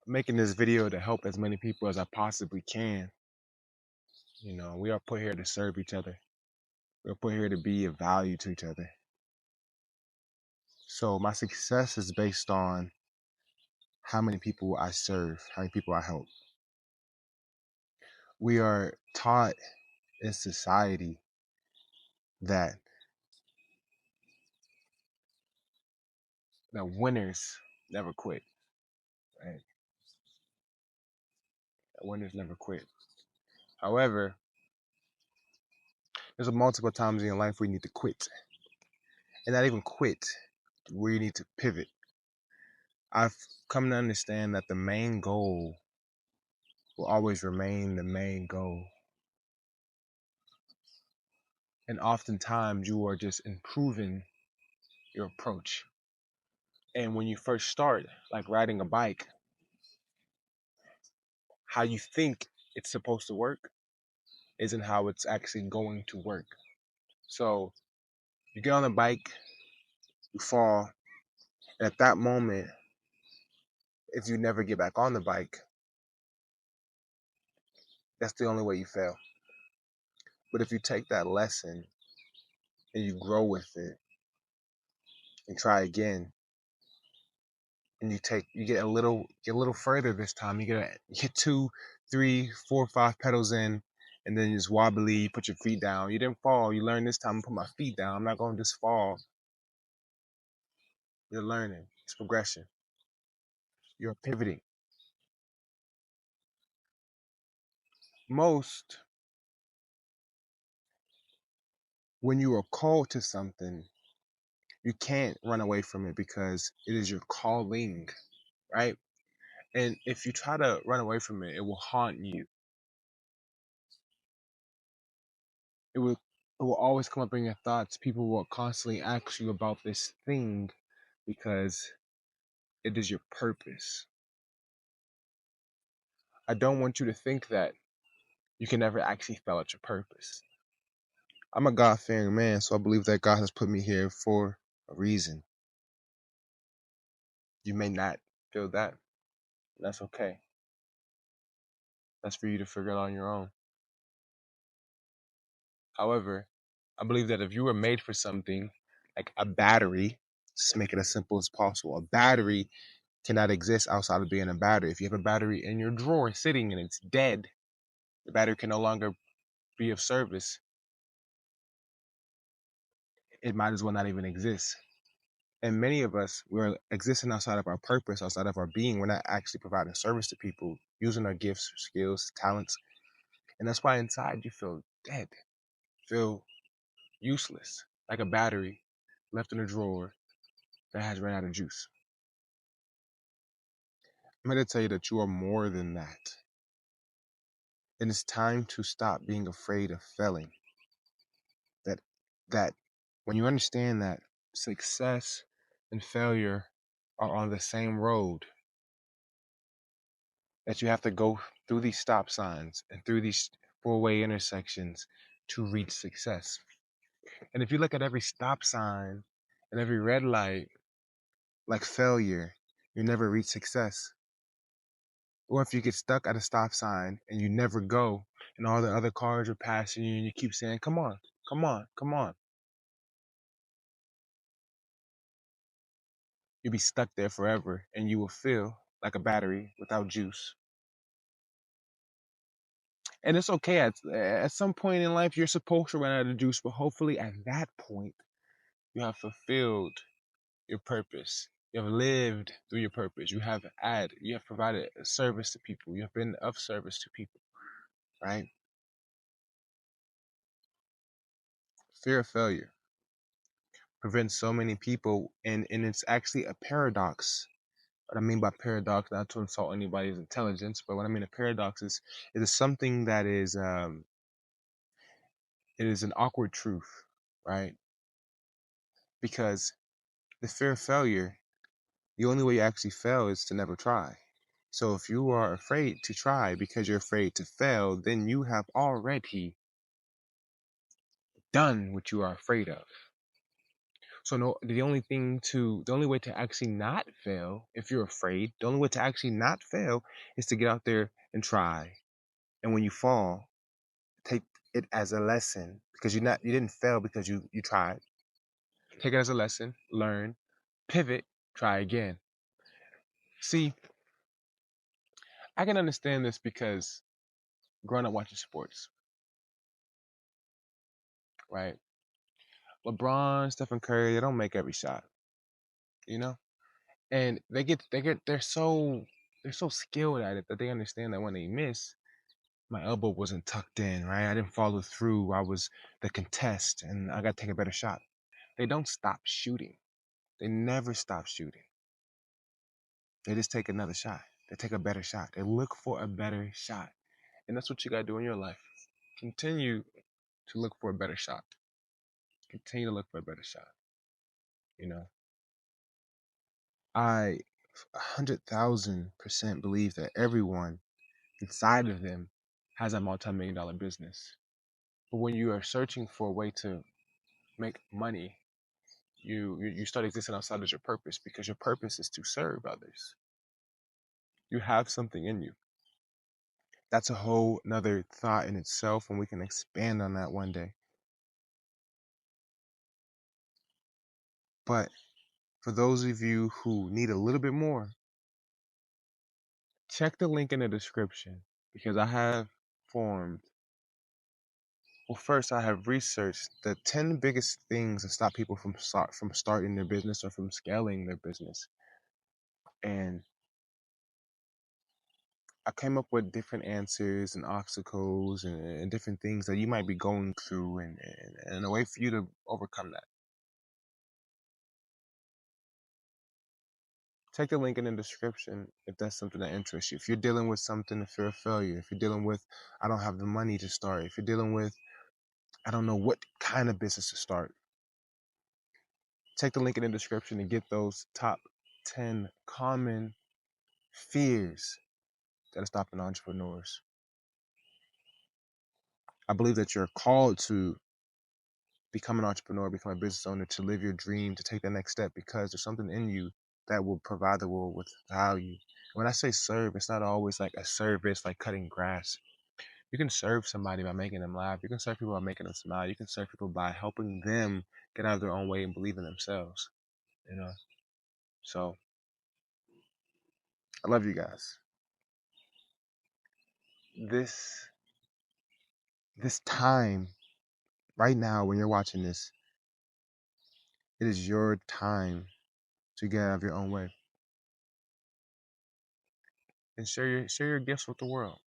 making this video to help as many people as I possibly can. We are put here to serve each other. We're put here to be of value to each other. So my success is based on how many people I serve, how many people I help. We are taught in society that winners never quit, right? That winners never quit. However, there's multiple times in your life where you need to quit, and not even quit, where you need to pivot. I've come to understand that the main goal will always remain the main goal. And oftentimes you are just improving your approach. And when you first start, like riding a bike, how you think it's supposed to work isn't how it's actually going to work. So you get on the bike, you fall, and at that moment, if you never get back on the bike, that's the only way you fail. But if you take that lesson and you grow with it and try again, and you get a little further this time, you get 2, 3, 4, 5 pedals in, and then you just wobbly, you put your feet down. You didn't fall. You learn this time to put my feet down. I'm not going to just fall. You're learning. It's progression. You're pivoting. Most, when you are called to something, you can't run away from it because it is your calling, right? And if you try to run away from it, it will haunt you. It will always come up in your thoughts. People will constantly ask you about this thing because it is your purpose. I don't want you to think that you can never actually fail at your purpose. I'm a God-fearing man, so I believe that God has put me here for a reason. You may not feel that. That's okay. That's for you to figure it out on your own. However, I believe that if you were made for something like a battery, just make it as simple as possible. A battery cannot exist outside of being a battery. If you have a battery in your drawer sitting and it's dead, the battery can no longer be of service. It might as well not even exist. And many of us, we're existing outside of our purpose, outside of our being. We're not actually providing service to people, using our gifts, skills, talents. And that's why inside you feel dead, feel useless, like a battery left in a drawer that has run out of juice. I'm here to tell you that you are more than that. And it's time to stop being afraid of failing. That when you understand that success and failure are on the same road, that you have to go through these stop signs and through these four-way intersections to reach success. And if you look at every stop sign and every red light like failure, you never reach success. Or if you get stuck at a stop sign and you never go, and all the other cars are passing you and you keep saying, come on, come on, come on, you'll be stuck there forever and you will feel like a battery without juice. And it's okay, at some point in life, you're supposed to run out of juice, but hopefully at that point, you have fulfilled your purpose. You have lived through your purpose. You have provided a service to people. You have been of service to people, right? Fear of failure prevents so many people, and it's actually a paradox. What I mean by paradox, not to insult anybody's intelligence, but what I mean a paradox is it is something that is it is an awkward truth, right? Because the fear of failure, the only way you actually fail is to never try. So if you are afraid to try because you're afraid to fail, then you have already done what you are afraid of. So no, the only way to actually not fail, if you're afraid, the only way to actually not fail is to get out there and try. And when you fall, take it as a lesson because you didn't fail because you tried. Take it as a lesson, learn, pivot, try again. See, I can understand this because growing up watching sports, right? LeBron, Stephen Curry, they don't make every shot, you know? And they're so skilled at it that they understand that when they miss, my elbow wasn't tucked in, right? I didn't follow through. I was the contest and I got to take a better shot. They don't stop shooting. They never stop shooting. They just take another shot. They take a better shot. They look for a better shot. And that's what you got to do in your life. Continue to look for a better shot. Continue to look for a better shot. You know, I 100,000% believe that everyone inside of them has a multi-million dollar business. But when you are searching for a way to make money, you start existing outside of your purpose because your purpose is to serve others. You have something in you. That's a whole nother thought in itself, and we can expand on that one day. But for those of you who need a little bit more, check the link in the description because I have formed. Well, first, I have researched the 10 biggest things that stop people from starting their business or from scaling their business. And I came up with different answers and obstacles and different things that you might be going through and a way for you to overcome that. Check the link in the description if that's something that interests you. If you're dealing with something, if you're a failure, if you're dealing with, I don't have the money to start, if you're dealing with, I don't know what kind of business to start, check the link in the description and get those top 10 common fears that are stopping entrepreneurs. I believe that you're called to become an entrepreneur, become a business owner, to live your dream, to take the next step because there's something in you that will provide the world with value. When I say serve, it's not always like a service like cutting grass. You can serve somebody by making them laugh. You can serve people by making them smile. You can serve people by helping them get out of their own way and believe in themselves. You know? So I love you guys. This this time, right now when you're watching this, it is your time to get out of your own way and share your gifts with the world.